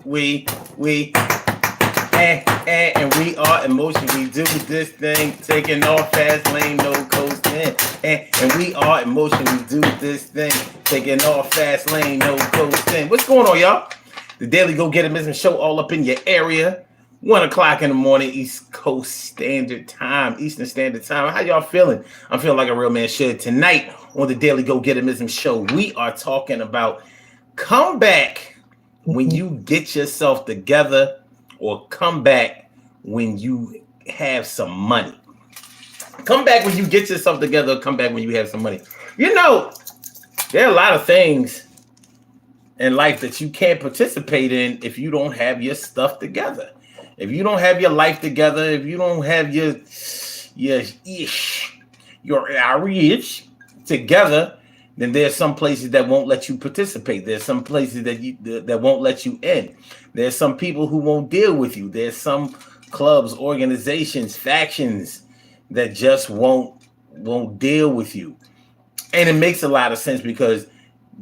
we, we, and we are emotion. We do this thing, taking off fast lane, no coasting. And we are emotion. We do this thing, taking off fast lane, no coasting. What's going on, y'all? The Daily Go Get It Show all up in your area. 1 o'clock in the morning, East Coast Standard Time, Eastern Standard Time. How y'all feeling? I'm feeling like a real man should. Tonight on the Daily Go Get It Show, we are talking about comeback when you get yourself together, or come back when you have some money. Come back when you get yourself together, come back when you have some money. You know, there are a lot of things in life that you can't participate in if you don't have your stuff together. If you don't have your life together, if you don't have your ish together, then there's some places that won't let you participate. There's some places that won't let you in. There's some people who won't deal with you. There's some clubs, organizations, factions that just won't deal with you. And it makes a lot of sense because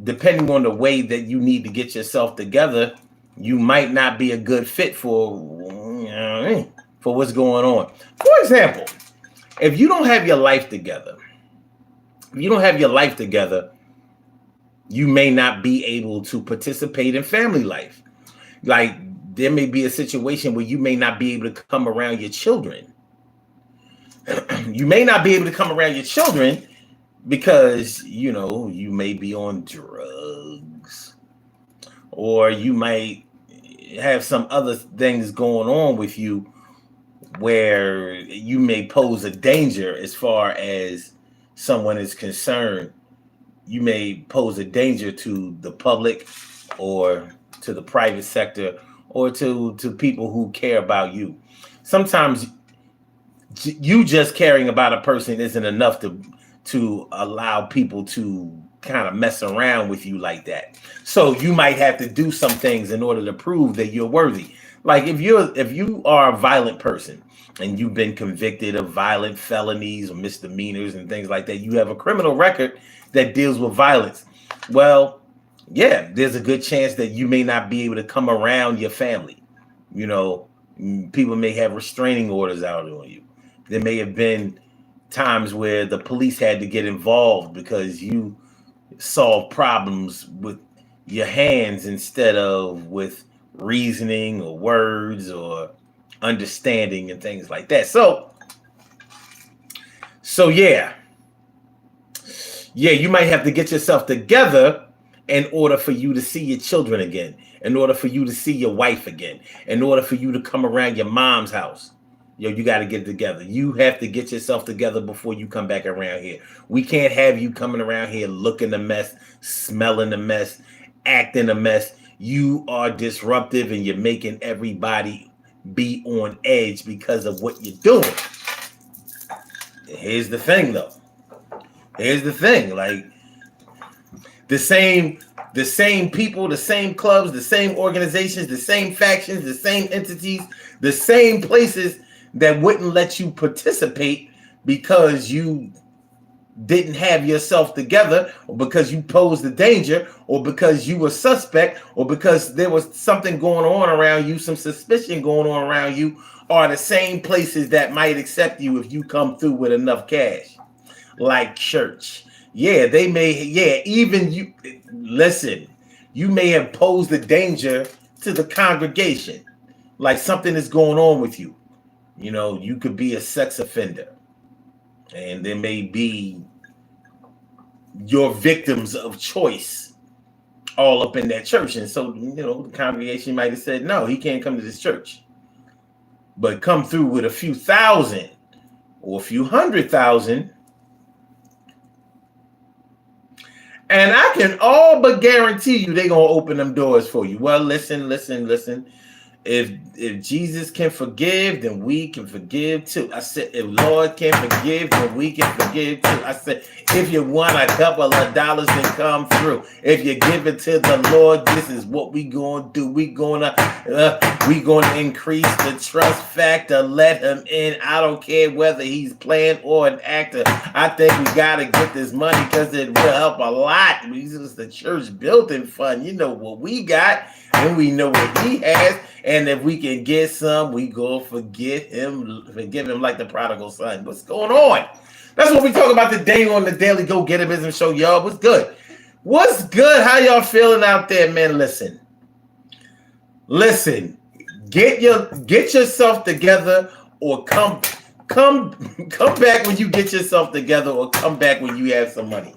depending on the way that you need to get yourself together, you might not be a good fit for what's going on. For example, if you don't have your life together, you may not be able to participate in family life. Like, there may be a situation where you may not be able to come around your children. You may not be able to come around your children because, you may be on drugs, or you might have some other things going on with you where you may pose a danger as far as someone is concerned. You may pose a danger to the public or to the private sector or to people who care about you. Sometimes you just caring about a person isn't enough to allow people to kind of mess around with you like that. So you might have to do some things in order to prove that you're worthy. Like if you are a violent person and you've been convicted of violent felonies or misdemeanors and things like that, you have a criminal record that deals with violence. Well, yeah, there's a good chance that you may not be able to come around your family. People may have restraining orders out on you. There may have been times where the police had to get involved because you solve problems with your hands instead of with reasoning or words or understanding and things like that. So yeah, you might have to get yourself together in order for you to see your children again, in order for you to see your wife again, in order for you to come around your mom's house. You got to get it together. You have to get yourself together before you come back around here. We can't have you coming around here looking a mess, smelling a mess, acting a mess. You are disruptive and you're making everybody be on edge because of what you're doing. Here's the thing, though. Like, the same people, the same clubs, the same organizations, the same factions, the same entities, the same places that wouldn't let you participate because you didn't have yourself together, or because you posed a danger, or because you were suspect, or because there was something going on around you, some suspicion going on around you, are the same places that might accept you if you come through with enough cash. Like church. Yeah, they may, even you, listen, you may have posed a danger to the congregation. Like something is going on with you. You could be a sex offender. And there may be your victims of choice all up in that church. And so, the congregation might have said, no, he can't come to this church. But come through with a few thousand or a few 100,000. And I can all but guarantee you they're going to open them doors for you. Well, listen. If Jesus can forgive, then we can forgive too. I said, if Lord can forgive, then we can forgive too. I said, if you want a couple of dollars, then come through. If you give it to the Lord, this is what we gonna do. We gonna increase the trust factor. Let him in. I don't care whether he's playing or an actor. I think we gotta get this money because it will help a lot. This is the church building fund. You know what we got, and we know what he has. And if we can get some, we go forgive him like the prodigal son. What's going on? That's what we talk about today on the Daily Go Getterism Show, y'all. What's good? What's good? How y'all feeling out there, man? Listen. Get yourself together, or come back when you get yourself together, or come back when you have some money.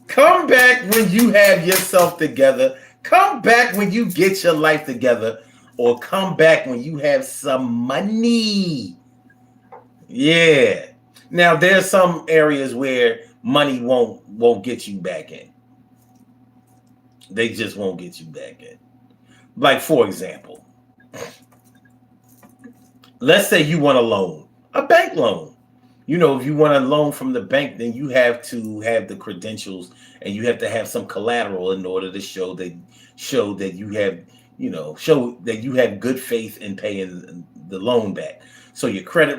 Come back when you have yourself together. Come back when you get your life together, or come back when you have some money. Yeah. Now there's some areas where money won't get you back in. They just won't get you back in. Like, for example, let's say you want a loan, a bank loan. You know, if you want a loan from the bank, then you have to have the credentials and you have to have some collateral in order to show that you have, show that you have good faith in paying the loan back. So your credit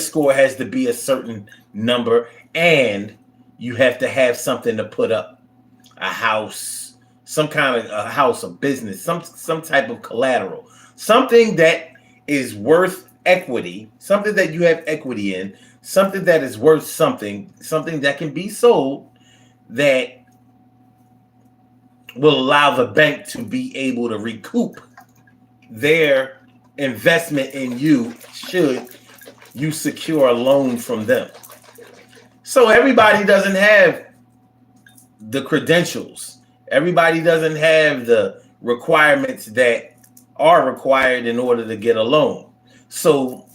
score has to be a certain number, and you have to have something to put up, a house, some kind of a house, a business, some type of collateral, something that is worth equity, something that you have equity in, something that is worth something that can be sold, that will allow the bank to be able to recoup their investment in you should you secure a loan from them. So everybody doesn't have the credentials. Everybody doesn't have the requirements that are required in order to get a loan. So,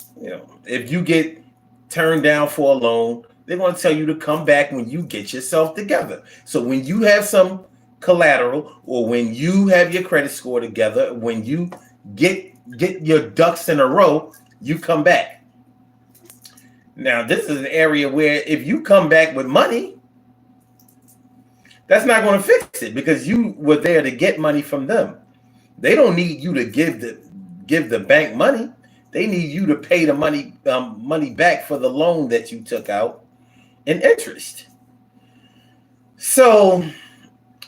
if you get turned down for a loan, they're going to tell you to come back when you get yourself together. So when you have some collateral, or when you have your credit score together, when you get your ducks in a row, you come back. Now, this is an area where if you come back with money, that's not going to fix it, because you were there to get money from them. They don't need you to give the bank money. They need you to pay the money back for the loan that you took out in interest. So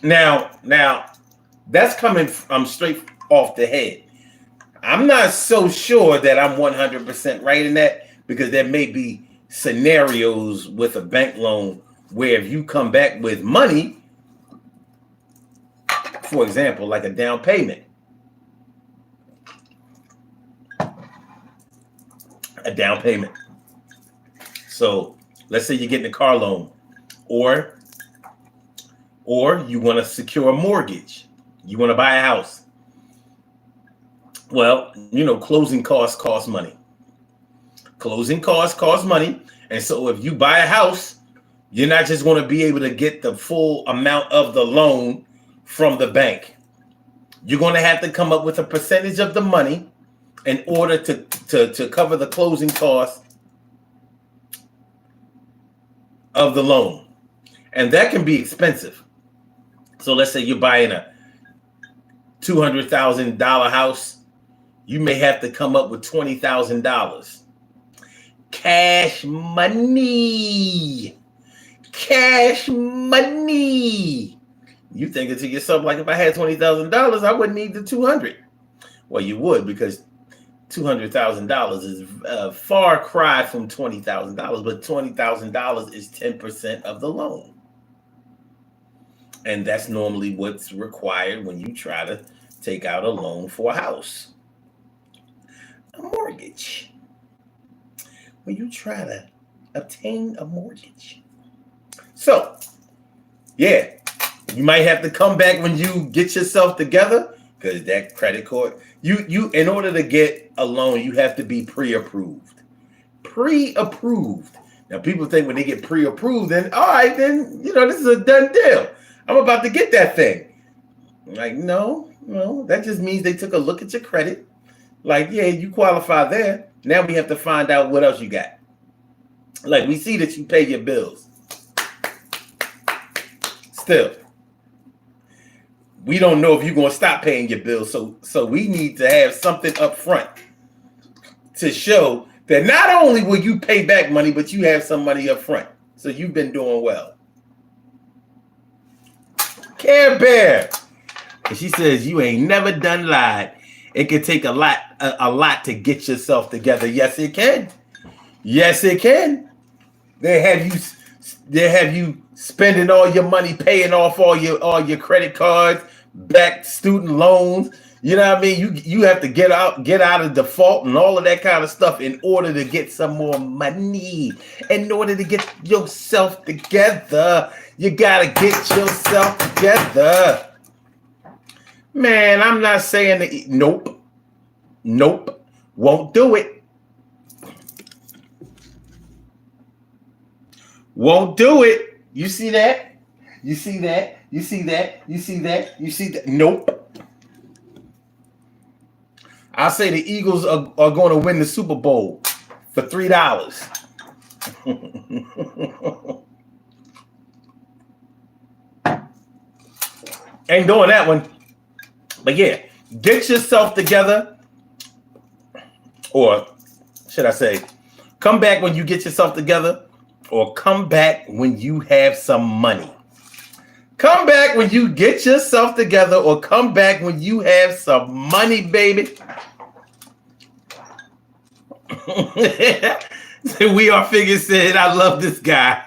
now that's coming straight off the head. I'm not so sure that I'm 100% right in that, because there may be scenarios with a bank loan where if you come back with money, for example, like a down payment. A down payment. So let's say you're getting a car loan, or you want to secure a mortgage. You want to buy a house. Well, closing costs cost money. Closing costs cost money. And so if you buy a house, you're not just going to be able to get the full amount of the loan from the bank. You're going to have to come up with a percentage of the money in order to cover the closing costs of the loan. And that can be expensive. So let's say you're buying a $200,000 house. You may have to come up with $20,000. Cash money. Cash money. You thinking to yourself, like, if I had $20,000, I wouldn't need the 200. Well, you would, because $200,000 is a far cry from $20,000, but $20,000 is 10% of the loan. And that's normally what's required when you try to take out a loan for a house. A mortgage. When you try to obtain a mortgage. So, yeah, you might have to come back when you get yourself together, because that credit card, you in order to get a loan, you have to be pre-approved. Pre-approved. Now, people think when they get pre-approved, then all right, then this is a done deal. I'm about to get that thing. Like, no, that just means they took a look at your credit. Like, yeah, you qualify there. Now we have to find out what else you got. Like, we see that you pay your bills. Still, we don't know if you're going to stop paying your bills. So we need to have something up front to show that not only will you pay back money, but you have some money up front. So you've been doing well. Care Bear. And she says, you ain't never done lied. It can take a lot to get yourself together. Yes, it can. Yes, it can. They have you spending all your money, paying off all your credit cards, back student loans. You know what I mean? You have to get out of default and all of that kind of stuff in order to get some more money. In order to get yourself together, you gotta get yourself together. Man, I'm not saying that. Nope. Won't do it. Won't do it. You see that? You see that? You see that? You see that? You see that? Nope. I say the Eagles are going to win the Super Bowl for $3. Ain't doing that one. But yeah, get yourself together. Or should I say, come back when you get yourself together, or come back when you have some money. Come back when you get yourself together, or come back when you have some money, baby. We Are Figure said, I love this guy.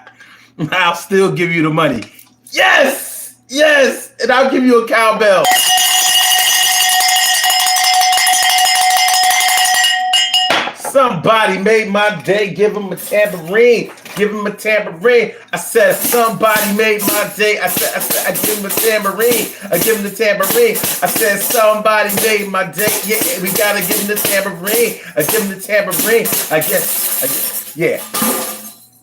I'll still give you the money. Yes! And I'll give you a cowbell. Somebody made my day. Give him a tambourine. I said, somebody made my day. I give him a tambourine. I give him the tambourine. I said, somebody made my day. Yeah, we gotta give him the tambourine. I give him the tambourine. I guess, yeah.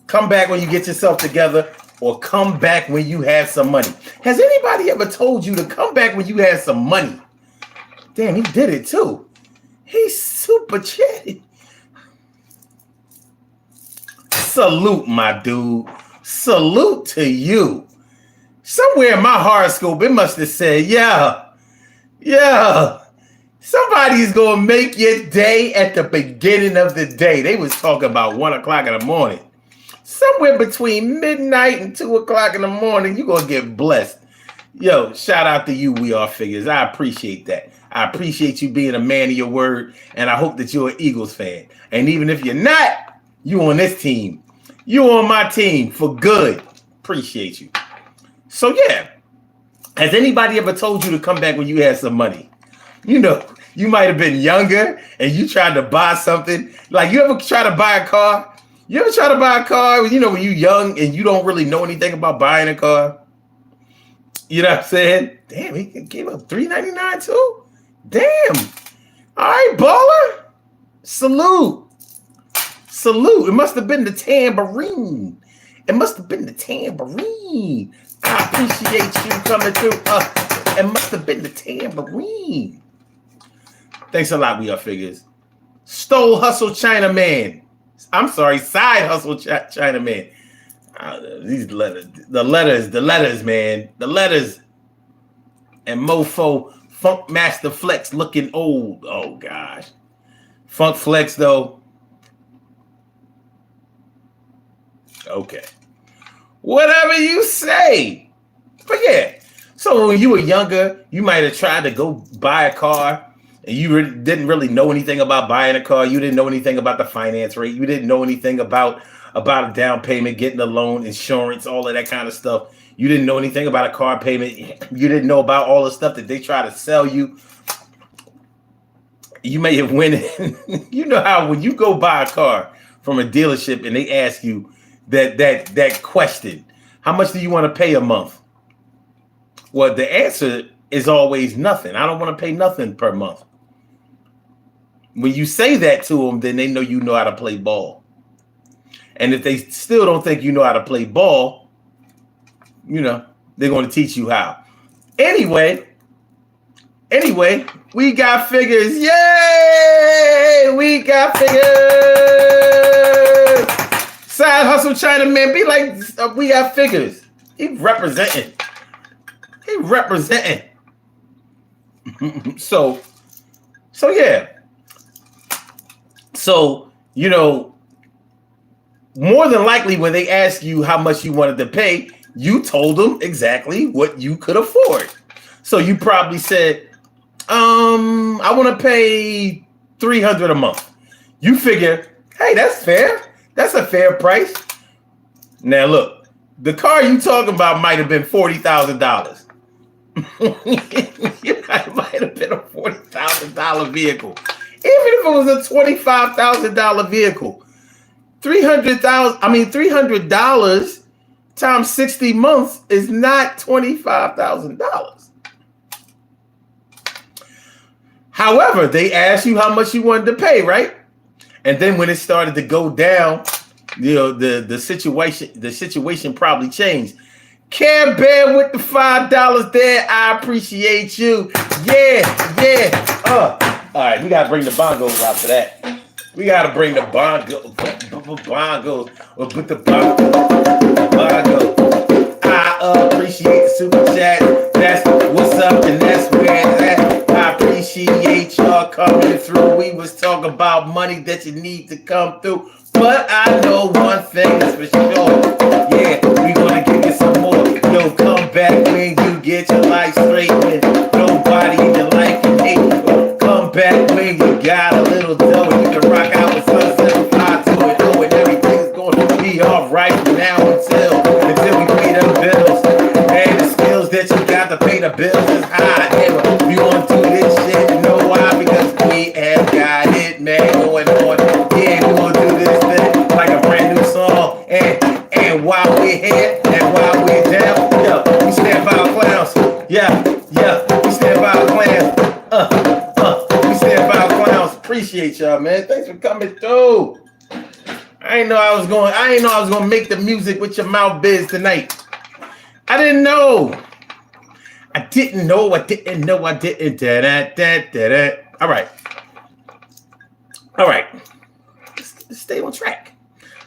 Come back when you get yourself together, or come back when you have some money. Has anybody ever told you to come back when you have some money? Damn, he did it too. He's super chatty. Salute, my dude. Salute to you. Somewhere in my horoscope, it must have said, yeah. Somebody's going to make your day at the beginning of the day. They was talking about 1 o'clock in the morning. Somewhere between midnight and 2 o'clock in the morning, you're going to get blessed. Yo, shout out to you, We Are Figures. I appreciate that. I appreciate you being a man of your word, and I hope that you're an Eagles fan. And even if you're not, you on this team. You on my team for good. Appreciate you. So yeah, has anybody ever told you to come back when you had some money? You know, you might have been younger and you tried to buy something. Like, you ever try to buy a car? You ever try to buy a car, you know, when you're young and you don't really know anything about buying a car? You know what I'm saying? Damn, he gave up $3.99 too? Damn. All right, baller. Salute. It must have been the tambourine. I appreciate you coming through. It must have been the tambourine. Thanks a lot, We Are Figures. Stole Hustle Chinaman. I'm sorry, Side Hustle Chinaman. These letters, the letters, man. The letters. And Mofo Funk Master Flex looking old. Oh, gosh. Funk Flex, though. Okay. Whatever you say. But yeah. So when you were younger, you might have tried to go buy a car and you didn't really know anything about buying a car. You didn't know anything about the finance rate. You didn't know anything about a down payment, getting a loan, insurance, all of that kind of stuff. You didn't know anything about a car payment. You didn't know about all the stuff that they try to sell you. You may have went in. You know how when you go buy a car from a dealership and they ask you that question, how much do you want to pay a month? Well, the answer is always nothing. I don't want to pay nothing per month. When you say that to them, then they know you know how to play ball. And if they still don't think you know how to play ball, you know, they're going to teach you how. Anyway, Anyway, we got figures. Yay! We got figures. Side hustle Chinaman. Be like, we got figures. He representing. So yeah. So, you know, more than likely when they ask you how much you wanted to pay, you told them exactly what you could afford. So you probably said, I want to pay $300 a month. You figure, hey, that's fair. That's a fair price. Now look, the car you talking about might have been $40,000. It might have been a $40,000 vehicle. Even if it was a $25,000 vehicle, $300 times 60 months is not $25,000. However, they asked you how much you wanted to pay, right? And then when it started to go down, you know, the situation probably changed. Care Bear with the $5 there. I appreciate you. Yeah. All right, we gotta bring the bongos out for that. We gotta bring the bongos. Or put the bongo. I appreciate the super chat. That's what's up, and that's where it's at. I appreciate y'all coming through. We was talking about money that you need to come through. But I know one thing is for sure. Yeah, we gonna give you some more. Yo, come back when you get your life straight. When nobody in your life can hate you. Come back when you got a little dough and you can rock out with Sunset 5 to it. Oh, and everything's gonna be alright from now until we pay the bills. And the skills that you got to pay the bills is high. And we gonna do this shit, you know why? Because we have got it, man, going on. Yeah, we gonna do this thing like a brand new song. And while we're here and while we're down, yo, we stand by our clowns. Yeah, we stand by our clowns. We stand by our clowns. Appreciate y'all, man. Thanks for coming through. I didn't know I was gonna make the music with your mouth biz tonight. I didn't know. Da-da. All right. Let's stay on track.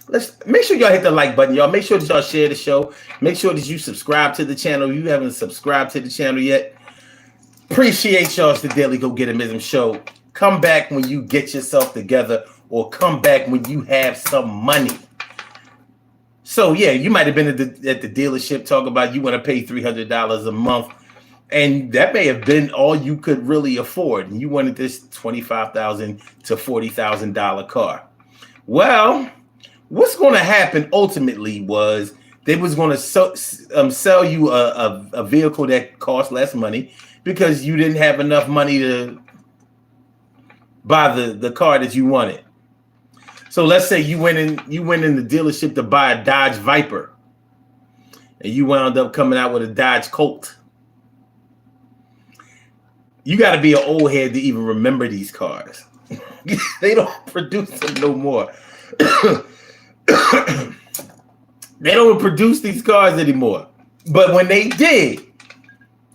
Let's make sure y'all hit the like button, y'all. Make sure that y'all share the show. Make sure that you subscribe to the channel. If you haven't subscribed to the channel yet, appreciate y'all. It's the Daily Go Getimism Show. Come back when you get yourself together, or come back when you have some money. So yeah, you might have been at the dealership talking about you want to pay $300 a month, and that may have been all you could really afford. And you wanted this $25,000 to $40,000 car. Well, what's going to happen ultimately was they was going to sell you a vehicle that cost less money because you didn't have enough money to buy the car that you wanted. So let's say you went in the dealership to buy a Dodge Viper, and you wound up coming out with a Dodge Colt. You got to be an old head to even remember these cars. They don't produce them no more. They don't produce these cars anymore. But when they did,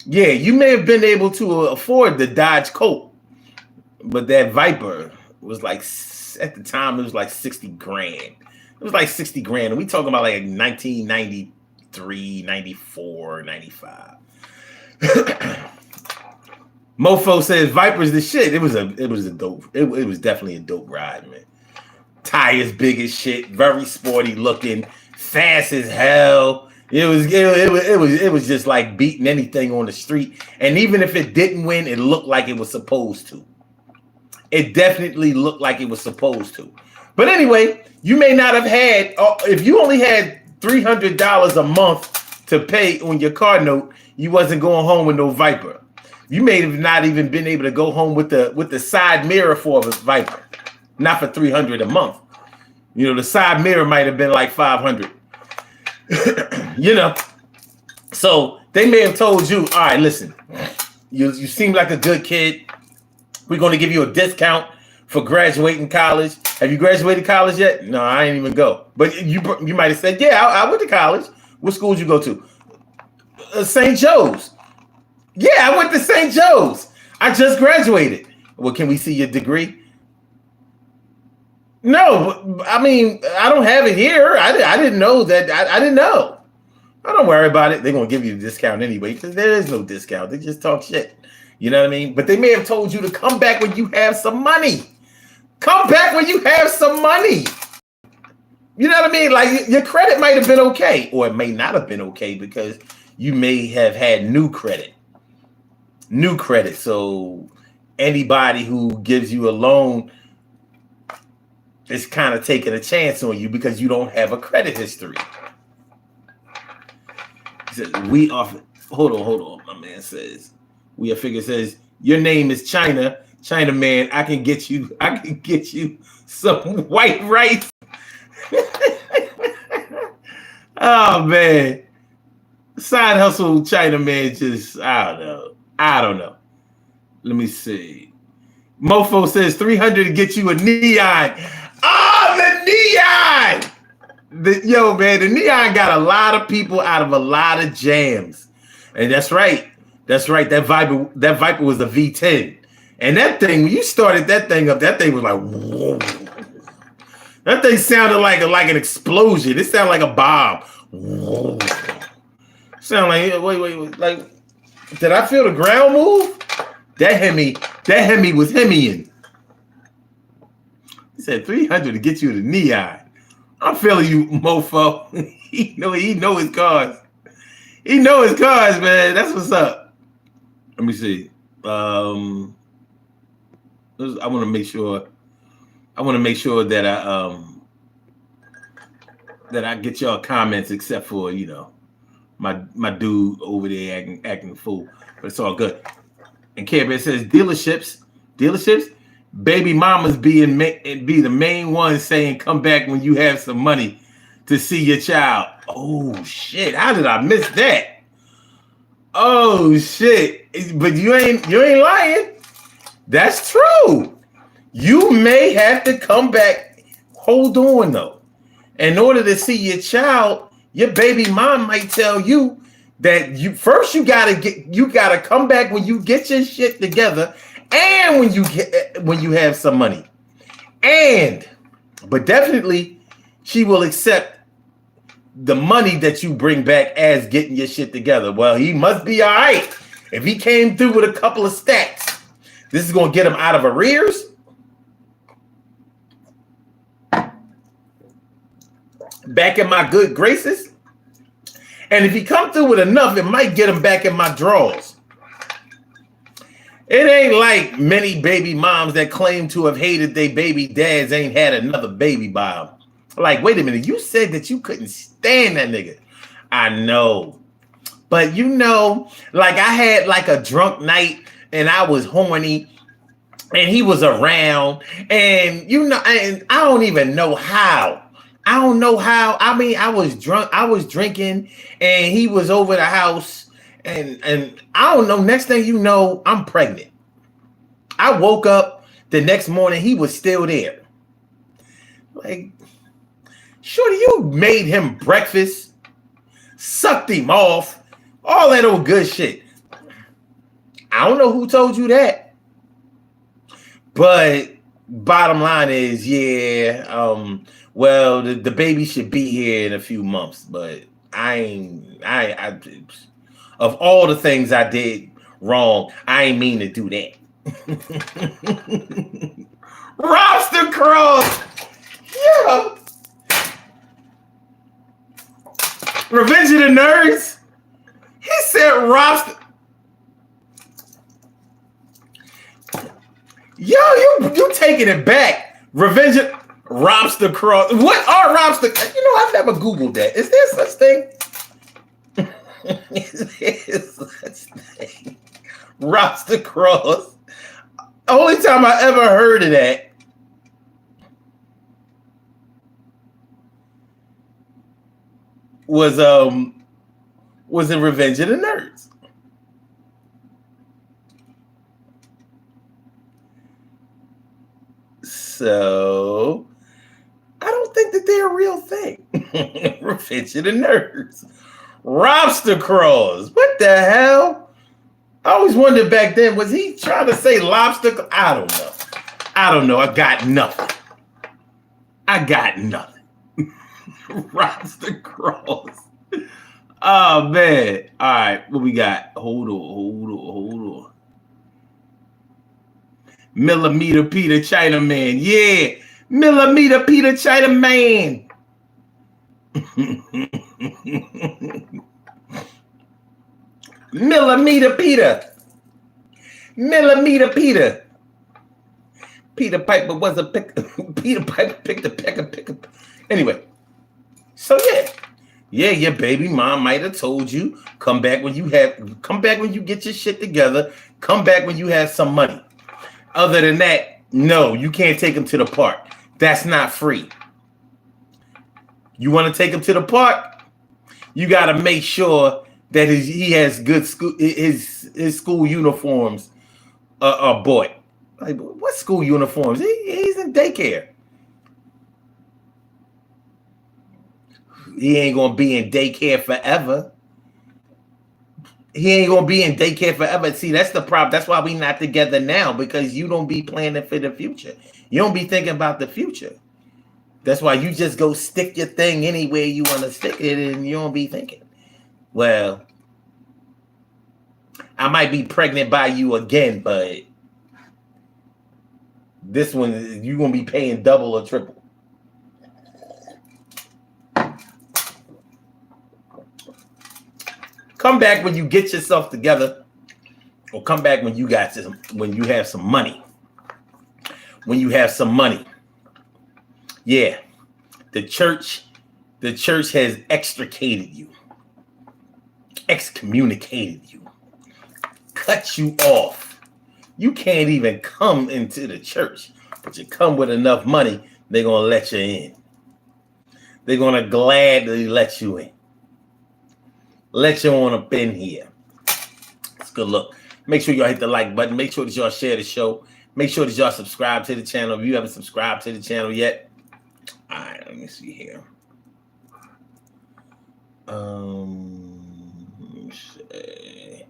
yeah, you may have been able to afford the Dodge Colt, but that Viper was like, at the time, it was like 60 grand. It was like 60 grand. And we talking about like 1993, 94, 95. Mofo says Viper's the shit. It was definitely a dope ride, man. Tires big as shit, very sporty looking, fast as hell. It was just like beating anything on the street. And even if it didn't win, it looked like it was supposed to. It definitely looked like it was supposed to. But anyway, you may not have had, if you only had $300 a month to pay on your car note, you wasn't going home with no Viper. You may have not even been able to go home with the side mirror for a Viper. Not for $300 a month. You know, the side mirror might have been like $500. You know. So they may have told you, all right, listen, you seem like a good kid. We're going to give you a discount for graduating college. Have you graduated college yet? No, I ain't even go. But you might have said, yeah, I went to college. What school did you go to? St. Joe's. Yeah, I went to St. Joe's. I just graduated. Well, can we see your degree? No, I mean, I don't have it here. I didn't know that. I didn't know. I don't worry about it. They're going to give you a discount anyway because there is no discount. They just talk shit. You know what I mean? But they may have told you to come back when you have some money. Come back when you have some money. You know what I mean? Like your credit might have been okay, or it may not have been okay because you may have had new credit. New credit. So anybody who gives you a loan is kind of taking a chance on you because you don't have a credit history. We offer. Hold on. My man says we a figure says your name is China. China man, I can get you some white rice. Oh man. Side hustle China man just I don't know. Let me see. Mofo says 300 to get you a neon. Oh, the neon. Yo, man, the neon got a lot of people out of a lot of jams. And that's right. That Viper was a V10. And that thing, when you started that thing up, that thing was like, whoa. That thing sounded like an explosion. It sounded like a bomb. Whoa. Sound like, wait, like, did I feel the ground move? That Hemi was Hemiing. He said 300 to get you to neon. I'm feeling you, mofo. he know his cars. He know his cars, man. That's what's up. Let me see. I want to make sure that I get y'all comments, except for my dude over there acting fool. But it's all good. And Care Bear says dealerships, baby mamas be the main ones saying come back when you have some money to see your child. Oh shit! How did I miss that? Oh shit! But you ain't lying. That's true. You may have to come back. Hold on though. In order to see your child, your baby mom might tell you that you gotta come back when you get your shit together and when you have some money. But definitely she will accept the money that you bring back as getting your shit together. Well, he must be all right. If he came through with a couple of stacks, this is gonna get him out of arrears. Back in my good graces. And if he come through with enough, it might get him back in my drawers. It ain't like many baby moms that claim to have hated their baby dads ain't had another baby by them. Like, wait a minute, you said that you couldn't stand that nigga. I know. But like I had like a drunk night and I was horny and he was around and and I don't even know how. I don't know how. I mean, I was drunk. I was drinking, and he was over the house, and I don't know. Next thing you know, I'm pregnant. I woke up the next morning. He was still there. Like, shorty, you made him breakfast, sucked him off, all that old good shit. I don't know who told you that, but bottom line is, well, the baby should be here in a few months, but I of all the things I did wrong, I ain't mean to do that. Robster Cross. Yeah. Revenge of the Nerds. He said Robster. Yo, you taking it back. Revenge of Robster Cross. What are Robster? I've never Googled that. Is there such thing? Is there such thing? Robster Cross. Only time I ever heard of that was in Revenge of the Nerds. So I don't think that they're a real thing. Revenge of the Nerds. Robster Cross. What the hell? I always wondered back then, was he trying to say lobster? I don't know. I don't know. I got nothing. Lobster crawls. Oh, man. All right. What we got? Hold on. Millimeter Peter Chinaman. Yeah. Millimeter Peter Chinaman. Millimeter Peter. Peter Piper was a pick. Peter Piper picked a pecker. Anyway, so yeah, your baby mom might have told you, come back when you get your shit together. Come back when you have some money. Other than that, no, you can't take him to the park. That's not free. You want to take him to the park? You got to make sure that he has good school. His school uniforms are bought. Like, what school uniforms? He's in daycare. He ain't gonna be in daycare forever. See, that's the problem. That's why we not together now, because you don't be planning for the future. You don't be thinking about the future. That's why you just go stick your thing anywhere you want to stick it, and you don't be thinking, well, I might be pregnant by you again, but this one, you're going to be paying double or triple. Come back when you get yourself together, or come back when you have some money. When you have some money. Yeah. The church has extricated you. Excommunicated you. Cut you off. You can't even come into the church, but you come with enough money, they're going to let you in. They're going to gladly let you in. Let you on up in here. It's good look. Make sure y'all hit the like button. Make sure that y'all share the show. Make sure that y'all subscribe to the channel. If you haven't subscribed to the channel yet. All right, let me see here. Let me see.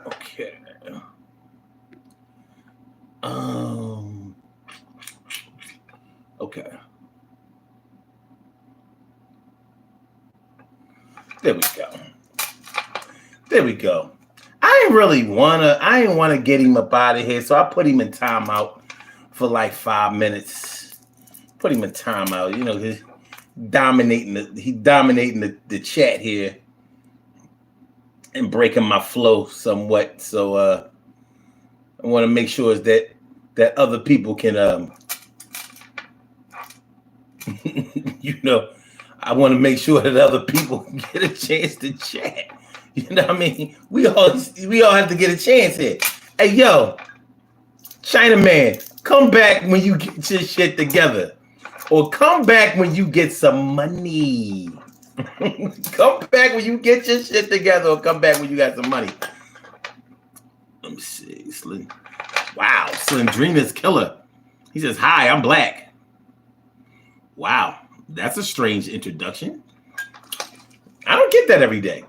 Okay. Okay. There we go. I didn't want to get him up out of here, so I put him in timeout for like 5 minutes. Put him in timeout. You know, he's dominating the chat here and breaking my flow somewhat. So I want to make sure that other people can you know, I want to make sure that other people get a chance to chat. You know what I mean? We all have to get a chance here. Hey, yo, Chinaman, come back when you get your shit together. Or come back when you get some money. Come back when you get your shit together, or come back when you got some money. Let me see. Wow, Slendrina's killer. He says, hi, I'm black. Wow, that's a strange introduction. I don't get that every day.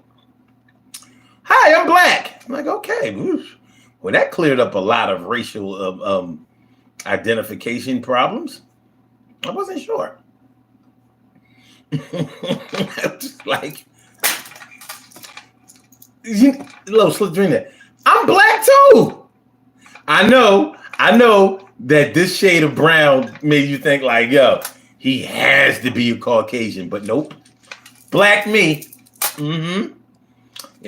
Hi, I'm black. I'm like, okay. Well, that cleared up a lot of racial identification problems. I wasn't sure. Just like, little Slendrina, I'm black too. I know that this shade of brown made you think like, yo, he has to be a Caucasian, but nope. Black me. Mm-hmm.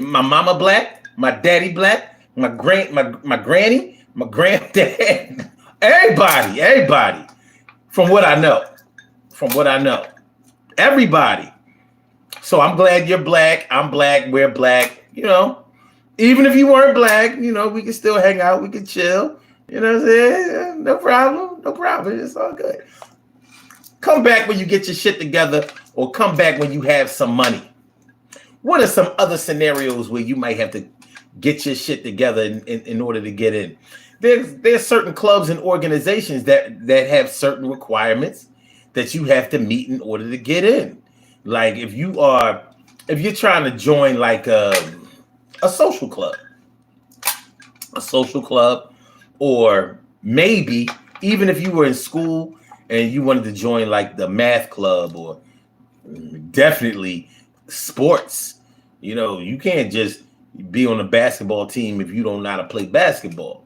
My mama black, my daddy black, my granny, my granddad, everybody. From what I know. Everybody. So I'm glad you're black. I'm black. We're black. You know, even if you weren't black, you know, we can still hang out. We can chill. You know what I'm saying? No problem. It's all good. Come back when you get your shit together, or come back when you have some money. What are some other scenarios where you might have to get your shit together in order to get in? there's certain clubs and organizations that have certain requirements that you have to meet in order to get in. Like if you're trying to join like a social club, or maybe even if you were in school and you wanted to join like the math club, or definitely sports. You can't just be on a basketball team if you don't know how to play basketball.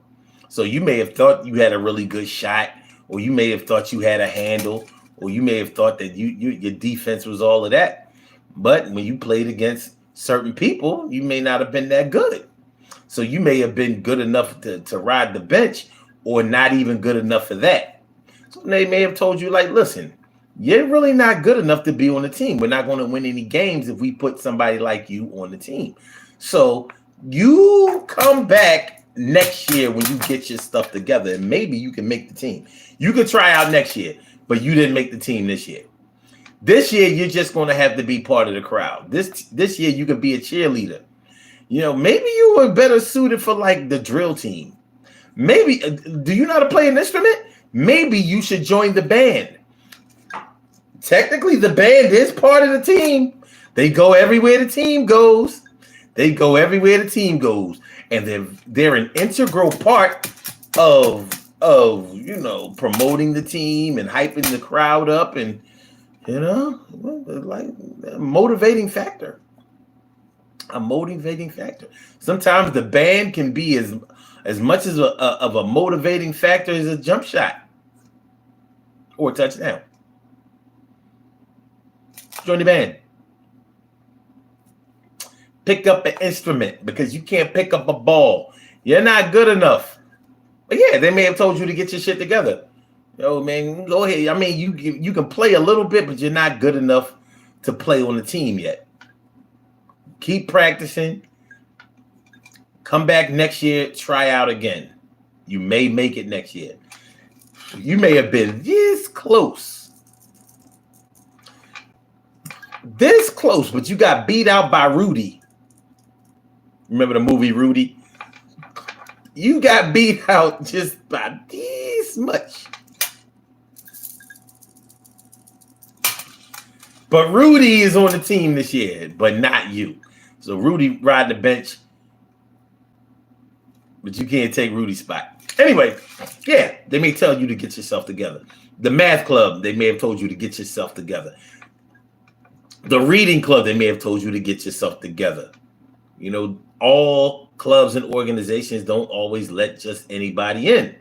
So you may have thought you had a really good shot, or you may have thought you had a handle, or you may have thought that your defense was all of that. But when you played against certain people, you may not have been that good. So you may have been good enough to ride the bench, or not even good enough for that. So they may have told you, like, listen, you're really not good enough to be on the team. We're not going to win any games if we put somebody like you on the team. So you come back next year when you get your stuff together, and maybe you can make the team. You could try out next year, but you didn't make the team this year. This year, you're just going to have to be part of the crowd. This year, you could be a cheerleader. Maybe you were better suited for like the drill team. Maybe, do you know how to play an instrument? Maybe you should join the band. Technically, the band is part of the team. They go everywhere the team goes. And they're an integral part of promoting the team and hyping the crowd up, and like a motivating factor. Sometimes the band can be as much as of a motivating factor as a jump shot or a touchdown. Join the band. Pick up an instrument, because you can't pick up a ball. You're not good enough. But yeah, they may have told you to get your shit together. Man, go ahead. I mean, you can play a little bit, but you're not good enough to play on the team yet. Keep practicing. Come back next year, try out again. You may make it next year. You may have been this close, but you got beat out by Rudy. Remember the movie Rudy? You got beat out just by this much. But Rudy is on the team this year, but not you. So Rudy ride the bench, but you can't take Rudy's spot. Anyway, yeah, they may tell you to get yourself together. The math club, they may have told you to get yourself together. The reading club, they may have told you to get yourself together. All clubs and organizations don't always let just anybody in.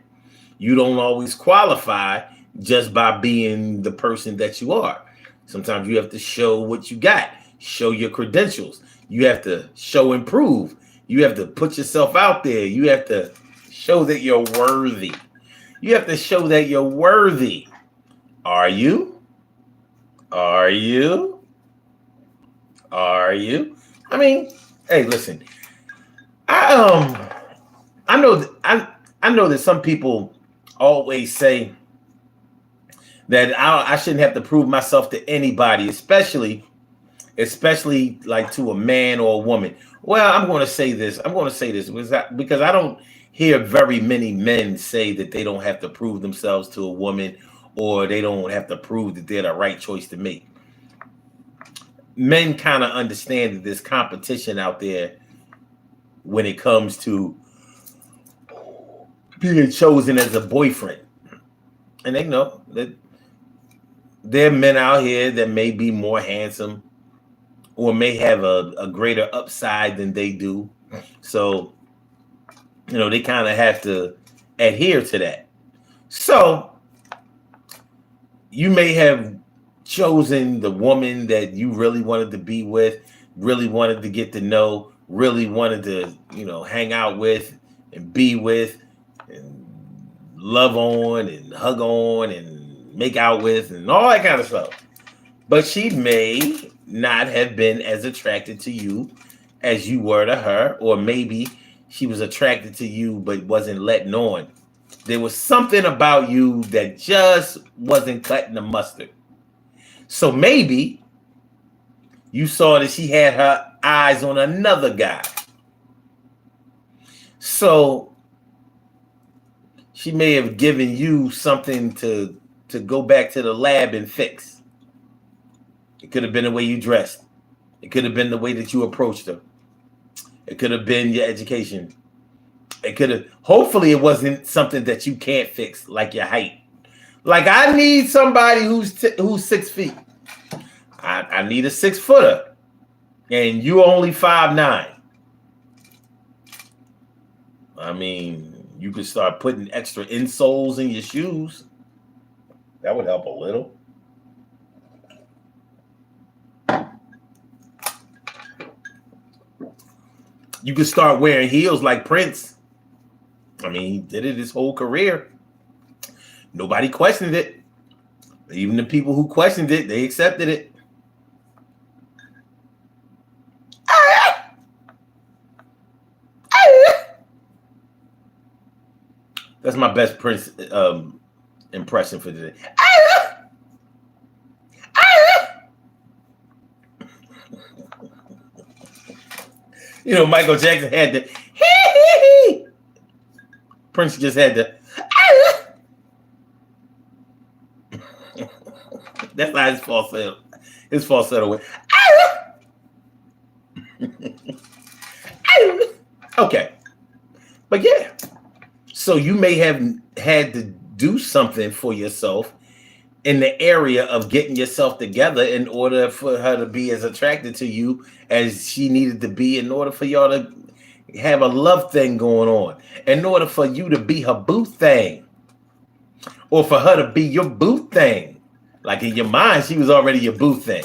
You don't always qualify just by being the person that you are. Sometimes you have to show what you got, show your credentials. You have to show and prove. You have to put yourself out there. You have to show that you're worthy. Are you? I mean, hey, listen. I know that some people always say that I shouldn't have to prove myself to anybody, especially like to a man or a woman. Well, I'm going to say this because I don't hear very many men say that they don't have to prove themselves to a woman, or they don't have to prove that they're the right choice to make. Men kind of understand that there's competition out there when it comes to being chosen as a boyfriend. And they know that there are men out here that may be more handsome or may have a greater upside than they do. So, they kind of have to adhere to that. So you may have chosen the woman that you really wanted to be with, really wanted to get to know, really wanted to, hang out with and be with and love on and hug on and make out with and all that kind of stuff. But she may not have been as attracted to you as you were to her, or maybe she was attracted to you but wasn't letting on. There was something about you that just wasn't cutting the mustard. So maybe you saw that she had her eyes on another guy. So She may have given you something to go back to the lab and fix. It could have been the way you dressed. It could have been the way that you approached her. It could have been your education. It could have, hopefully it wasn't something that you can't fix, like your height. Like, I need somebody who's 6 feet. I need a 6-footer. And you only 5'9". I mean, you could start putting extra insoles in your shoes. That would help a little. You could start wearing heels like Prince. I mean, he did it his whole career. Nobody questioned it. Even the people who questioned it, they accepted it. That's my best Prince impression for today. You know, Michael Jackson had the Prince just had the that's not his falsetto. His falsetto went okay. But yeah. So you may have had to do something for yourself in the area of getting yourself together in order for her to be as attracted to you as she needed to be, in order for y'all to have a love thing going on, in order for you to be her boo thing, or for her to be your boo thing. Like, in your mind, she was already your boo thing.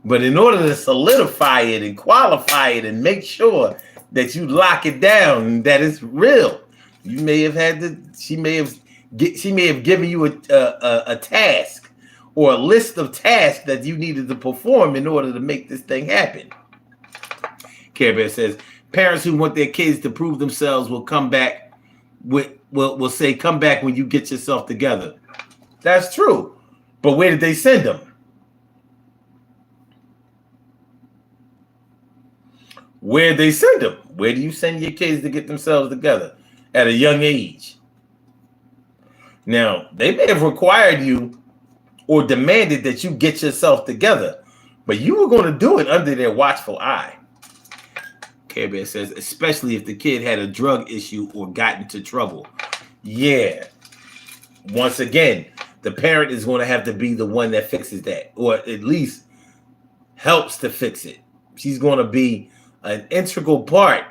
But in order to solidify it and qualify it and make sure that you lock it down and that it's real, you may have had to, she may have given you a task or a list of tasks that you needed to perform in order to make this thing happen. Care Bear says, parents who want their kids to prove themselves will come back will say, come back when you get yourself together. That's true. But where did they send them? Where did they send them? Where do you send your kids to get themselves together at a young age? Now, they may have required you or demanded that you get yourself together, but you were going to do it under their watchful eye. Care Bear says, especially if the kid had a drug issue or got into trouble. Yeah. Once again, the parent is going to have to be the one that fixes that, or at least helps to fix it. She's going to be an integral part.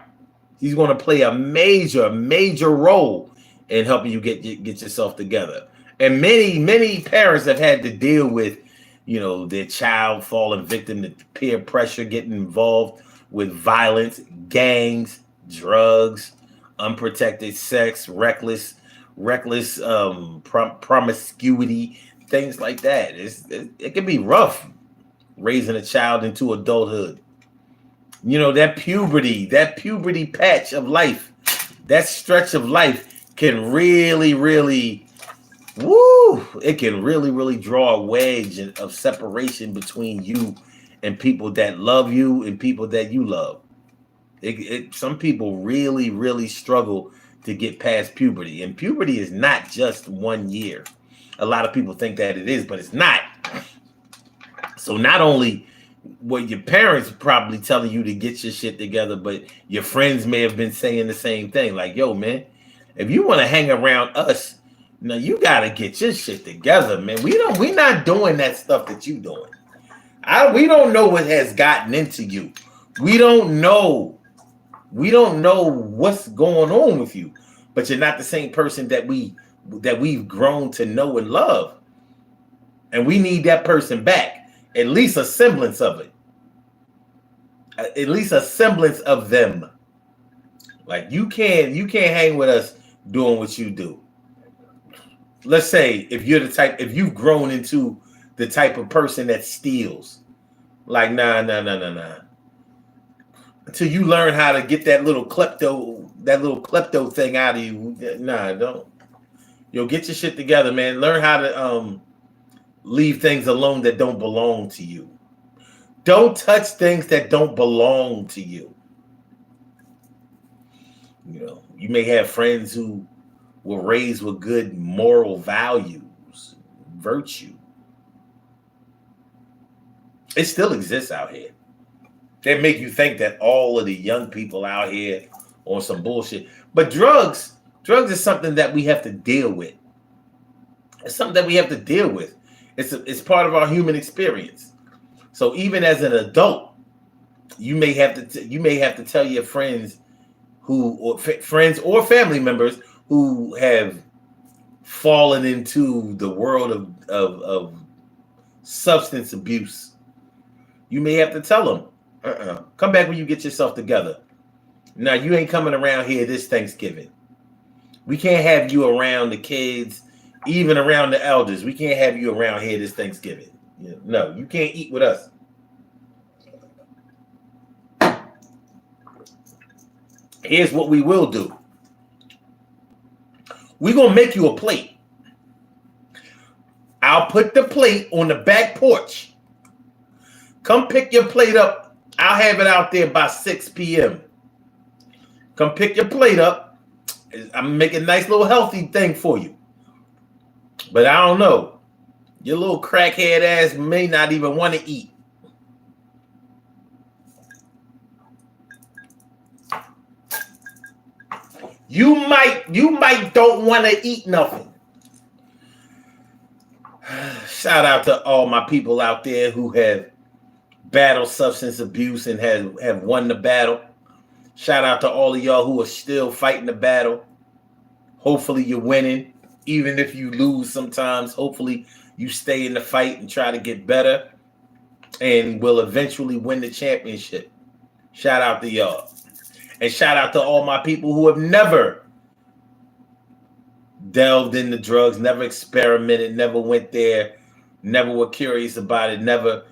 She's going to play a major role in helping you get yourself together. And many parents have had to deal with, you know, their child falling victim to peer pressure, getting involved with violence, gangs, drugs, unprotected sex, reckless promiscuity, things like that. It can be rough raising a child into adulthood. You know, that puberty patch of life, that stretch of life can really, it can really draw a wedge of separation between you and people that love you and people that you love. Some people really struggle to get past puberty, and puberty is not just 1 year. A lot of people think that it is, but it's not. So not only were your parents probably telling you to get your shit together, but your friends may have been saying the same thing. Like, yo, man, if you want to hang around us, now you got to get your shit together, man. We're not doing that stuff that you doing. We don't know what has gotten into you. We don't know what's going on with you, but you're not the same person that we've grown to know and love. And we need that person back. At least a semblance of it. At least a semblance of them. Like, you can't hang with us doing what you do. Let's say if you've grown into the type of person that steals. Like, nah. Until you learn how to get that little klepto thing out of you. Nah, don't. Yo, get your shit together, man. Learn how to leave things alone that don't belong to you. Don't touch things that don't belong to you. You know, you may have friends who were raised with good moral values, virtue. It still exists out here. They make you think that all of the young people out here on some bullshit. But drugs is something that we have to deal with. It's something that we have to deal with. It's part of our human experience. So even as an adult, you may have to tell your friends friends or family members who have fallen into the world of substance abuse. You may have to tell them, come back when you get yourself together. Now, you ain't coming around here this Thanksgiving. We can't have you around the kids, even around the elders. We can't have you around here this Thanksgiving. No, you can't eat with us. Here's what we will do. We're going to make you a plate. I'll put the plate on the back porch. Come pick your plate up. I'll have it out there by 6 p.m. Come pick your plate up. I'm making a nice little healthy thing for you. But I don't know. Your little crackhead ass may not even want to eat. You might don't want to eat nothing. Shout out to all my people out there who have battled substance abuse and have won the battle. Shout out to all of y'all who are still fighting the battle. Hopefully you're winning. Even if you lose sometimes, hopefully you stay in the fight and try to get better and will eventually win the championship. Shout out to y'all. And shout out to all my people who have never delved into drugs, never experimented, never went there, never were curious about it, never.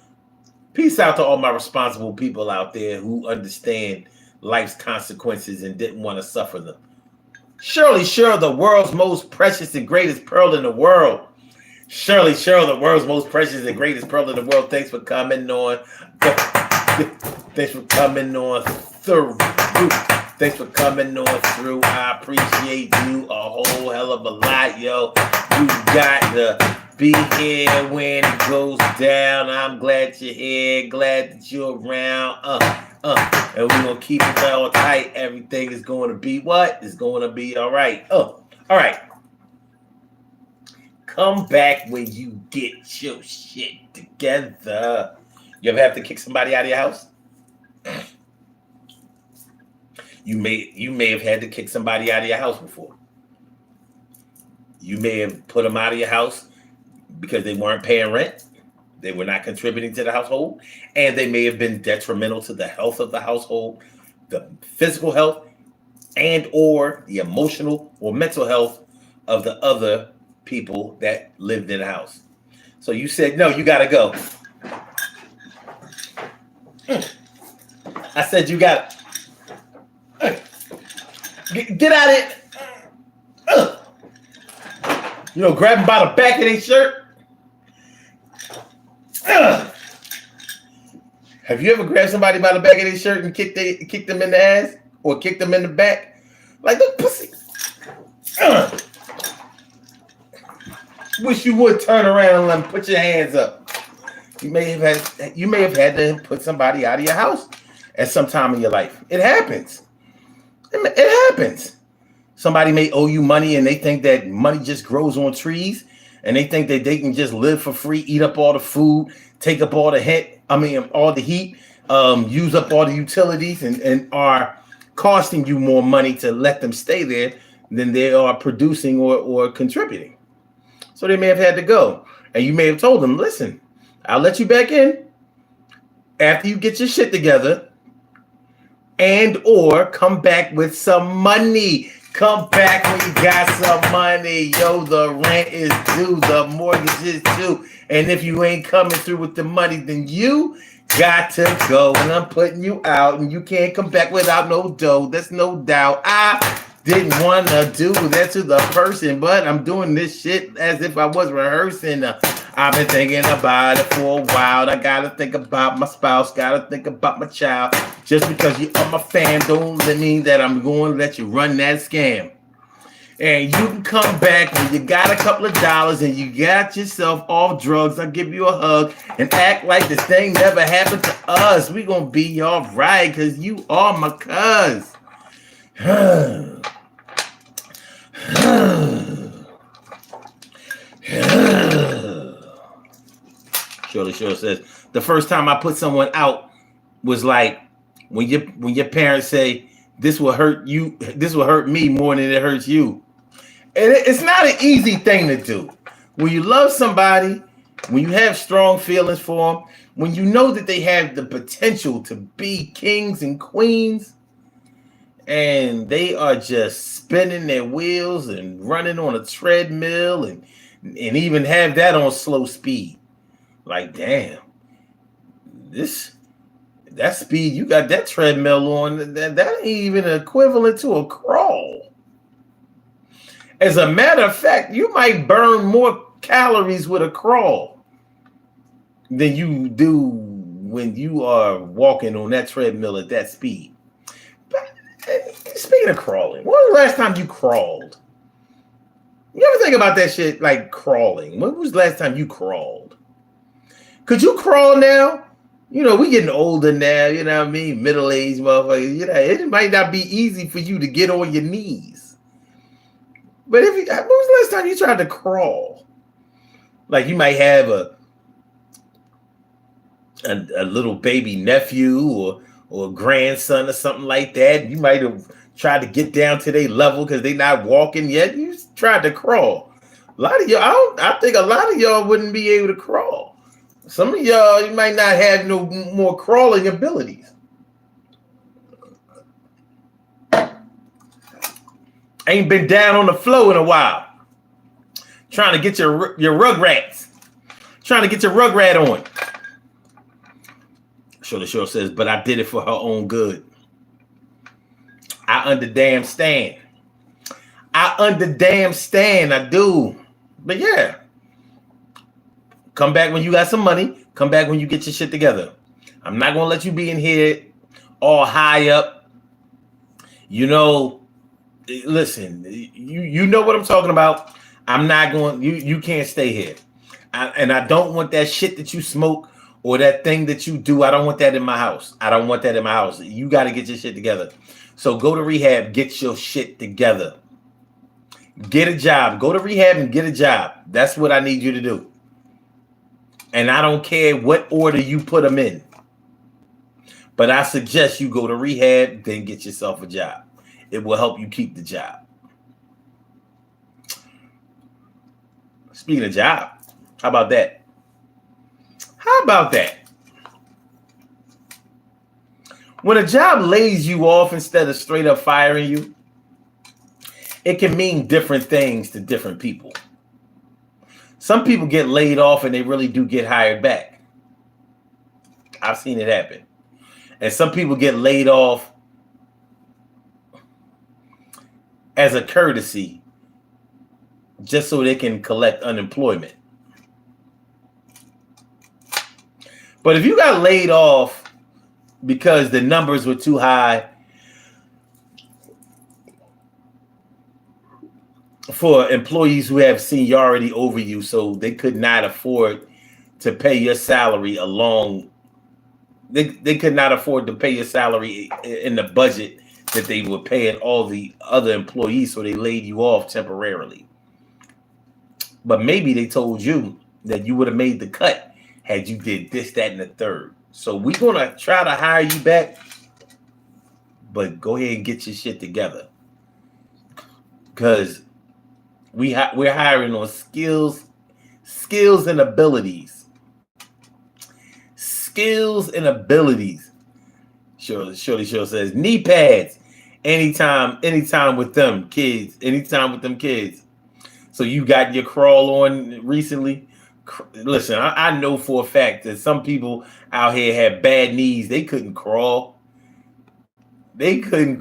Peace out to all my responsible people out there who understand life's consequences and didn't want to suffer them. Shirley Sherrill, the world's most precious and greatest pearl in the world. Shirley Sherrill, the world's most precious and greatest pearl in the world. Thanks for coming on. Thanks for coming on through. Thanks for coming on through. I appreciate you a whole hell of a lot, yo. You got to be here when it goes down. I'm glad you're here. Glad that you're around. And we're going to keep it all tight. Everything is going to be what? It's going to be all right. All right. Come back when you get your shit together. You ever have to kick somebody out of your house? You may have had to kick somebody out of your house before. You may have put them out of your house because they weren't paying rent. They were not contributing to the household. And they may have been detrimental to the health of the household, the physical health, and or the emotional or mental health of the other people that lived in the house. So you said, no, you got to go. I said, you got to. Get out of it. Grab them by the back of their shirt. Have you ever grabbed somebody by the back of their shirt and kicked them in the ass or kicked them in the back? Like, the pussy. Wish you would turn around and let them put your hands up. You may have had to put somebody out of your house at some time in your life. It happens. It happens. Somebody may owe you money and they think that money just grows on trees and they think that they can just live for free, eat up all the food, take up all the heat, use up all the utilities and are costing you more money to let them stay there than they are producing or contributing. So they may have had to go. And you may have told them, listen, I'll let you back in after you get your shit together. And or come back with some money. Come back when you got some money. Yo, the rent is due. The mortgage is due. And if you ain't coming through with the money, then you got to go. And I'm putting you out. And you can't come back without no dough. There's no doubt. I didn't want to do that to the person. But I'm doing this shit as if I was rehearsing. I've been thinking about it for a while. I gotta think about my spouse, gotta think about my child. Just because you are my fan don't mean that I'm going to let you run that scam. And you can come back when you got a couple of dollars and you got yourself off drugs. I'll give you a hug and act like this thing never happened to us. We gonna be all right because you are my cuz. Shirley Shore says, the first time I put someone out was like when your parents say, this will hurt you, this will hurt me more than it hurts you. And it's not an easy thing to do. When you love somebody, when you have strong feelings for them, when you know that they have the potential to be kings and queens, and they are just spinning their wheels and running on a treadmill and even have that on slow speed. Like, damn, that speed you got that treadmill on, that ain't even equivalent to a crawl. As a matter of fact, you might burn more calories with a crawl than you do when you are walking on that treadmill at that speed. But speaking of crawling, when was the last time you crawled? You ever think about that shit, like crawling? When was the last time you crawled? Could you crawl now? You know, we getting older now, you know what I mean? Middle-aged motherfuckers. You know, it might not be easy for you to get on your knees. But when was the last time you tried to crawl? Like you might have a little baby nephew or grandson or something like that. You might have tried to get down to their level because they're not walking yet. You tried to crawl. A lot of y'all, I think a lot of y'all wouldn't be able to crawl. Some of y'all, you might not have no more crawling abilities. Ain't been down on the floor in a while. Trying to get your rugrats. Trying to get your rugrat on. Shirley Shore says, but I did it for her own good. I understand. I do. But yeah. Come back when you got some money. Come back when you get your shit together. I'm not going to let you be in here all high up. You know, listen, you know what I'm talking about. I'm not going, you can't stay here. And I don't want that shit that you smoke or that thing that you do. I don't want that in my house. You got to get your shit together. So go to rehab, get your shit together. Get a job. Go to rehab and get a job. That's what I need you to do. And I don't care what order you put them in. But I suggest you go to rehab, then get yourself a job. It will help you keep the job. Speaking of job, how about that? When a job lays you off instead of straight up firing you, it can mean different things to different people. Some people get laid off and they really do get hired back. I've seen it happen. And some people get laid off as a courtesy just so they can collect unemployment. But if you got laid off because the numbers were too high for employees who have seniority over you, so they could not afford to pay your salary they could not afford to pay your salary in the budget that they were paying all the other employees, so they laid you off temporarily. But maybe they told you that you would have made the cut had you did this, that, and the third. So we're going to try to hire you back, but go ahead and get your shit together. Because we're hiring on skills and abilities. Skills and abilities. Shirley Shore says, knee pads. Anytime with them kids. So you got your crawl on recently? Listen, I know for a fact that some people out here have bad knees. They couldn't crawl. They couldn't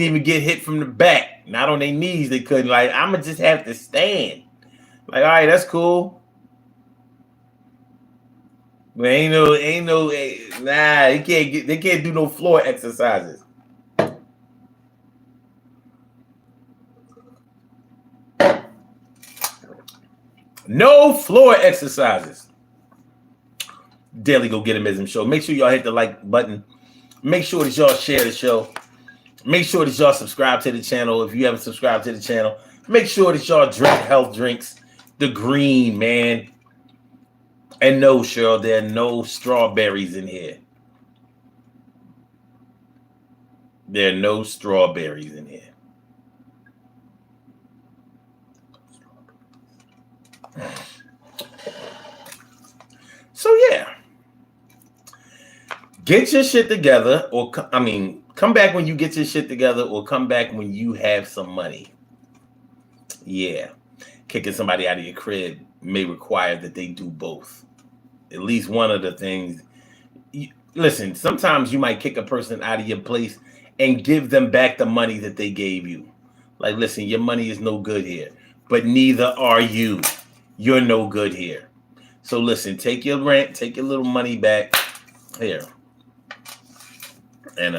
even get hit from the back. Not on their knees. They couldn't. Like, I'm going to just have to stand. Like, all right, that's cool. But they can't do no floor exercises. No floor exercises. Daily Go Get 'Emism show. Make sure y'all hit the like button. Make sure that y'all share the show. Make sure that y'all subscribe to the channel if you haven't subscribed to the channel. Make sure that y'all drink health drinks. The green, man. And no, Cheryl, there are no strawberries in here. There are no strawberries in here. So, yeah. Get your shit together, or come back when you get your shit together, or come back when you have some money. Yeah. Kicking somebody out of your crib may require that they do both. At least one of the things. Listen, sometimes you might kick a person out of your place and give them back the money that they gave you. Like, listen, your money is no good here, but neither are you. You're no good here. So listen, take your rent, take your little money back here. And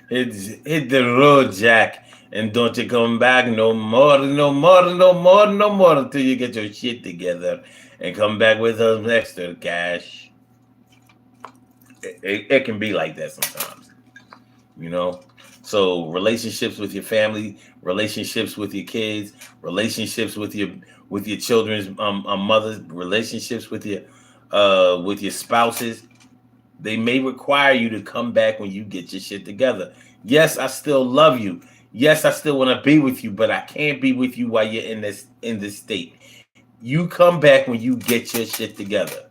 hit the road, Jack, and don't you come back no more until you get your shit together and come back with some extra cash. It can be like that sometimes, you know. So relationships with your family, relationships with your kids, relationships with your children's mothers, relationships with your spouses. They may require you to come back when you get your shit together. Yes, I still love you. Yes, I still want to be with you, but I can't be with you while you're in this state. You come back when you get your shit together.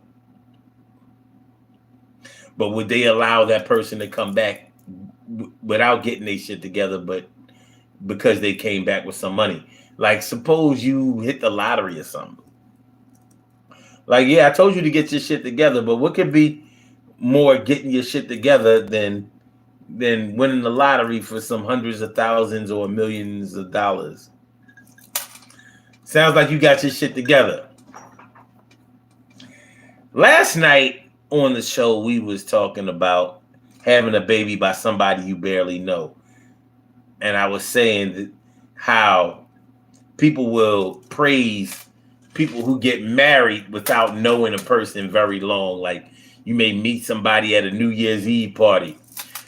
But would they allow that person to come back without getting their shit together, but because they came back with some money? Like, suppose you hit the lottery or something. Like, yeah, I told you to get your shit together, but what could be more getting your shit together than winning the lottery for some hundreds of thousands or millions of dollars? Sounds like you got your shit together. Last night on the show, we was talking about having a baby by somebody you barely know. And I was saying that how people will praise people who get married without knowing a person very long. Like, you may meet somebody at a New Year's Eve party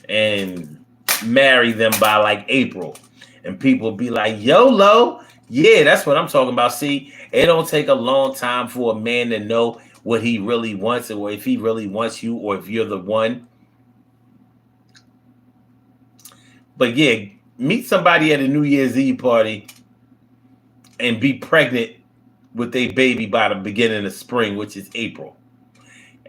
and marry them by like April. And people be like, YOLO. Yeah, that's what I'm talking about. See, it don't take a long time for a man to know what he really wants, or if he really wants you, or if you're the one. But yeah, meet somebody at a New Year's Eve party and be pregnant with a baby by the beginning of spring, which is April.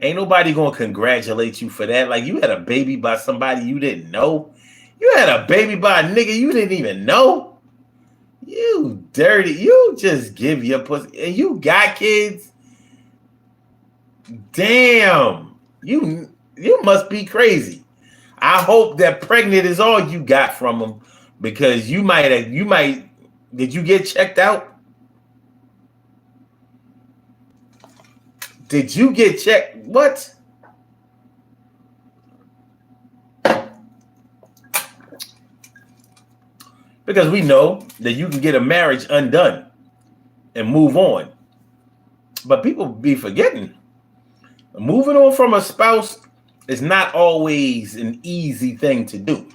Ain't nobody gonna congratulate you for that. Like, you had a baby by somebody you didn't know. You had a baby by a nigga you didn't even know. You dirty. You just give your pussy. And you got kids. Damn. You must be crazy. I hope that pregnant is all you got from them, because you might. Did you get checked out? Did you get checked? What? Because we know that you can get a marriage undone and move on. But people be forgetting. Moving on from a spouse is not always an easy thing to do.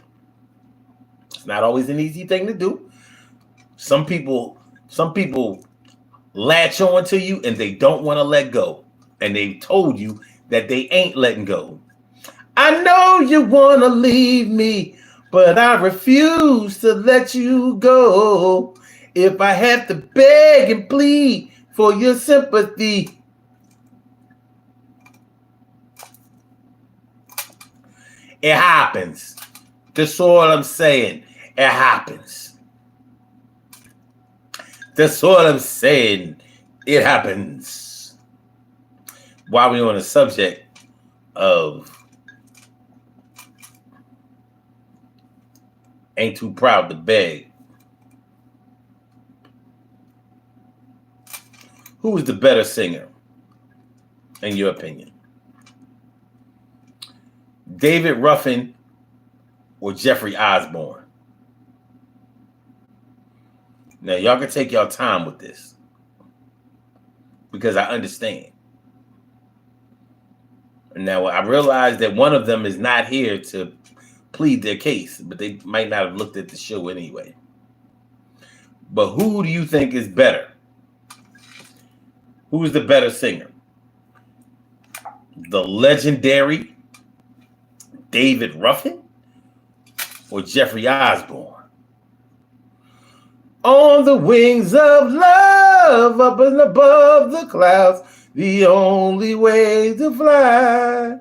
It's not always an easy thing to do. Some people latch on to you and they don't want to let go. And they've told you that they ain't letting go. I know you want to leave me, but I refuse to let you go. If I have to beg and plead for your sympathy, it happens. That's all I'm saying. It happens. That's all I'm saying. It happens. While we're on the subject of ain't too proud to beg, who is the better singer, in your opinion? David Ruffin or Jeffrey Osborne? Now, y'all can take y'all time with this because I understand. Now, I realize that one of them is not here to plead their case, but they might not have looked at the show anyway. But who do you think is better? Who is the better singer? The legendary David Ruffin or Jeffrey Osborne? On the wings of love, up and above the clouds, the only way to fly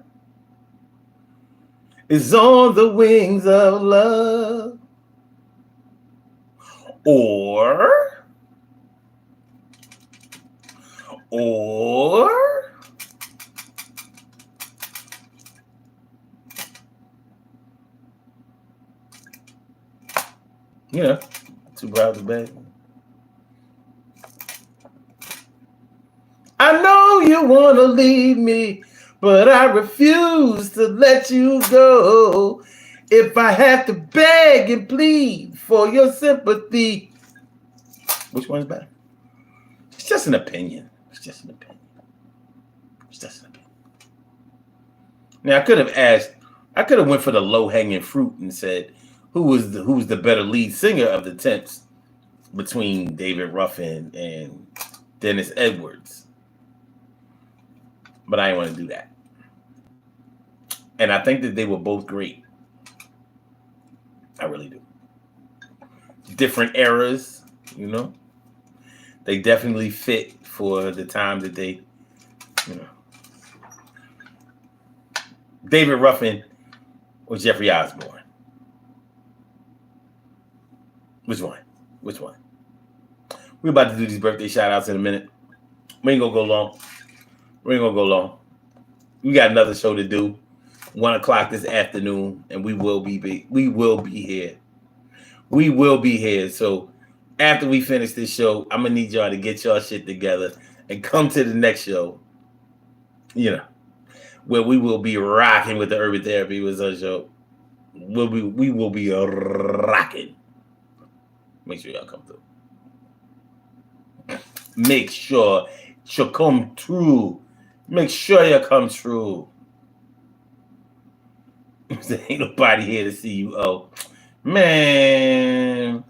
is on the wings of love. Or you know, Too Proud to Beg. I know you want to leave me, but I refuse to let you go. If I have to beg and plead for your sympathy. Which one is better? It's just an opinion. It's just an opinion. It's just an opinion. Now, I could have went for the low-hanging fruit and said, who's the better lead singer of the Temps between David Ruffin and Dennis Edwards? But I didn't want to do that. And I think that they were both great. I really do. Different eras, you know. They definitely fit for the time that they, you know. David Ruffin or Jeffrey Osborne? Which one? Which one? We're about to do these birthday shout outs in a minute. We ain't gonna go long. We got another show to do. 1 o'clock this afternoon, and we will be here. We will be here. So after we finish this show, I'm gonna need y'all to get y'all shit together and come to the next show. You know, where we will be rocking with the Urban Therapy with our show. We will be rocking. Make sure y'all come through. Make sure you come through. Make sure you come through. There ain't nobody here to see you. Oh, man.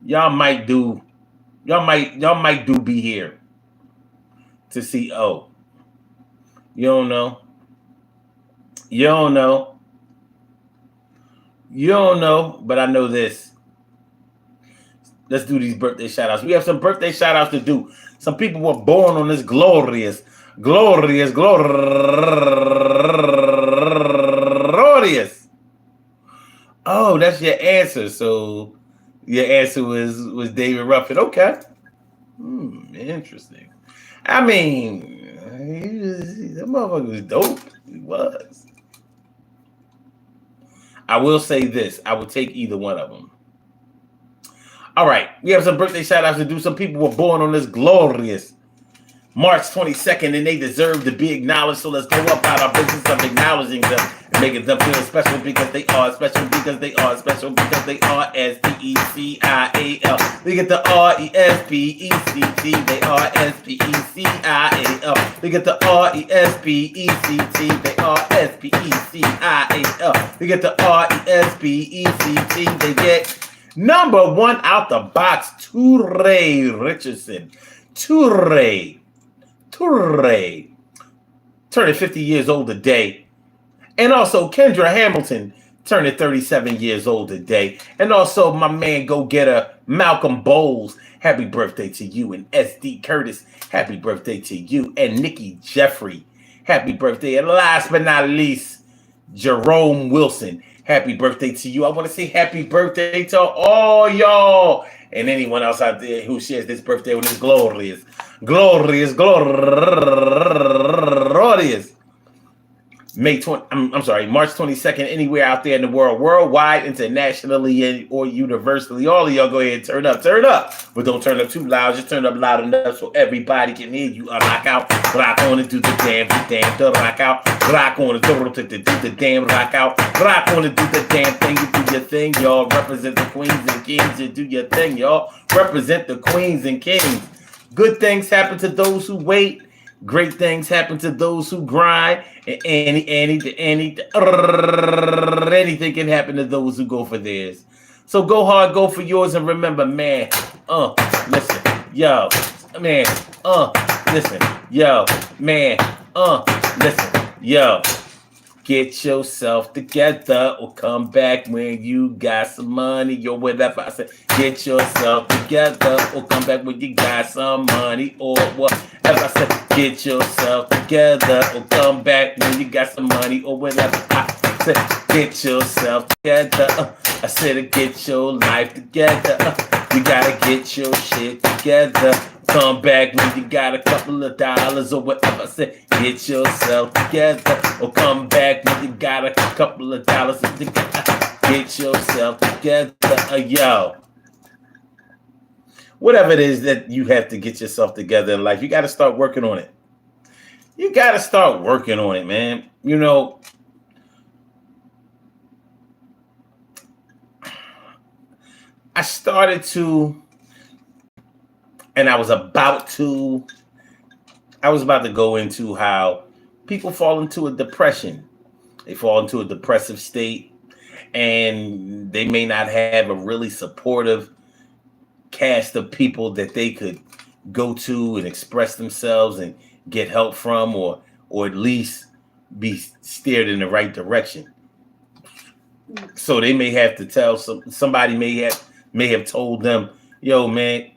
Y'all might do be here to see O. You don't know. You don't know, but I know this. Let's do these birthday shout outs. We have some birthday shout outs to do. Some people were born on this glorious. Oh, that's your answer. So your answer was David Ruffin. Okay. Interesting. I mean, that motherfucker was dope. He was. I will say this. I would take either one of them. All right. We have some birthday shout outs to do. Some people were born on this glorious March 22nd, and they deserve to be acknowledged. So let's go about our business of acknowledging them and making them feel special because they are special because they are special because they are S-P-E-C-I-A-L. They get the R-E-S-P-E-C-T. They are S-P-E-C-I-A-L. They get the R-E-S-P-E-C-T. They are S-P-E-C-I-A-L. They get the R-E-S-P-E-C-T. They get number one out the box, Toure Richardson. Toure. Turning 50 years old today. And also Kendra Hamilton turning 37 years old today. And also my man go-getter Malcolm Bowles. Happy birthday to you. And S.D. Curtis, happy birthday to you. And Nikki Jeffrey, happy birthday. And last but not least, Jerome Wilson, happy birthday to you. I want to say happy birthday to all y'all and anyone else out there who shares this birthday with this glorious March 22nd, anywhere out there in the world, worldwide, internationally, or universally. All of y'all go ahead and turn up. But don't turn up too loud. Just turn up loud enough so everybody can hear you. Rock out, rock on and do the damn, rock out, rock on and do the damn, rock out, rock on and do the damn thing. You do your thing, y'all. Represent the queens and kings. You do your thing, y'all. Represent the queens and kings. Good things happen to those who wait. Great things happen to those who grind, and anything can happen to those who go for theirs. So go hard, go for yours, and remember, man, listen, yo, man, listen, yo, man, listen, yo. Get yourself together or come back when you got some money or whatever. I said, get yourself together or come back when you got some money or whatever. I said, get yourself together or come back when you got some money or whatever. I said, get yourself together. I said, get your life together. You gotta get your shit together. Come back when you got a couple of dollars or whatever. I said, get yourself together. Or come back when you got a couple of dollars. Get yourself together. Yo. Whatever it is that you have to get yourself together in life, you got to start working on it. You got to start working on it, man. You know, I started to, and I was about to go into how people fall into a depression. They fall into a depressive state, and they may not have a really supportive cast of people that they could go to and express themselves and get help from, or at least be steered in the right direction. So they may have to tell somebody may have told them, yo, man,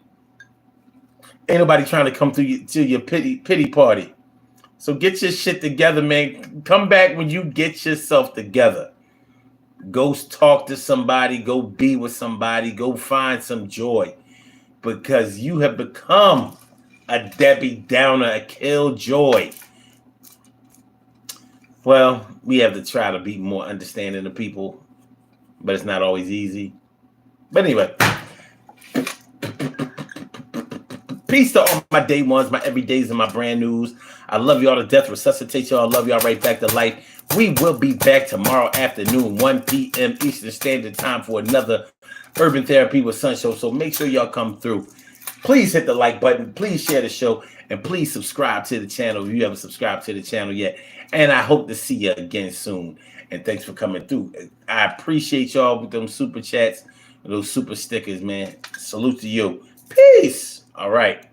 ain't nobody trying to come to your pity party. So get your shit together, man. Come back when you get yourself together. Go talk to somebody. Go be with somebody. Go find some joy. Because you have become a Debbie Downer, a killjoy. Well, we have to try to be more understanding of people, but it's not always easy. But anyway, peace to all my day ones, my everydays, and my brand news. I love y'all to death. Resuscitate y'all. I love y'all right back to life. We will be back tomorrow afternoon, 1 p.m. Eastern Standard Time for another Urban Therapy with Sun show. So make sure y'all come through. Please hit the like button. Please share the show. And please subscribe to the channel if you haven't subscribed to the channel yet. And I hope to see you again soon. And thanks for coming through. I appreciate y'all with them super chats, those super stickers, man. Salute to you. Peace. All right.